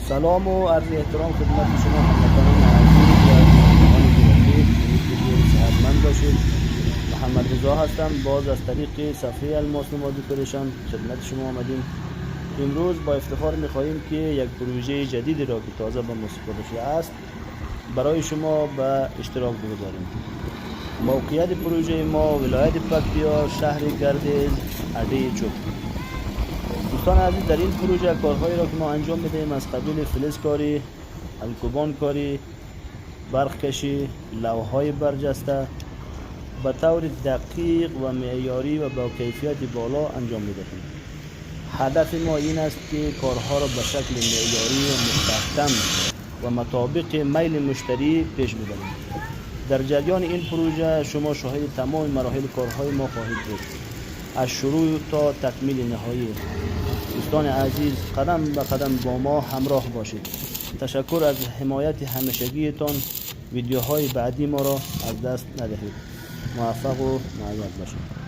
سلام و عرض احترام خدمت شما هموطنان عزیز و دوستان گرامی. امید که صحتمند باشید. محمد رضا هستم، باز از طریق صفحه الماس نماد پریشان خدمت شما آمدیم. امروز با افتخار می‌خواهیم که یک پروژه جدیدی را که تازه به ما سپرده شده است برای شما به اشتراک بگذاریم. موقعیت پروژه ما ولایت پکتیا، شهر گردیز، اده چوب. دوستان عزیز، در این پروژه کارهایی را که ما انجام میدهیم از قبیل فلز کاری، الکوبان کاری، برق کشی، لوح‌های برجسته به طور دقیق و معیاری و با کیفیت بالا انجام میدهیم. هدف ما این است که کارها را به شکل معیاری و مستحکم و مطابق میل مشتری پیش ببریم. در جریان این پروژه شما شاهد تمام مراحل کارهای ما خواهید بود، از شروع تا تکمیل نهایی. دوستان عزیز، قدم به قدم با ما همراه باشید. تشکر از حمایت همیشگیتان. ویدیوهای بعدی ما را از دست ندهید. موفق و معید باشید.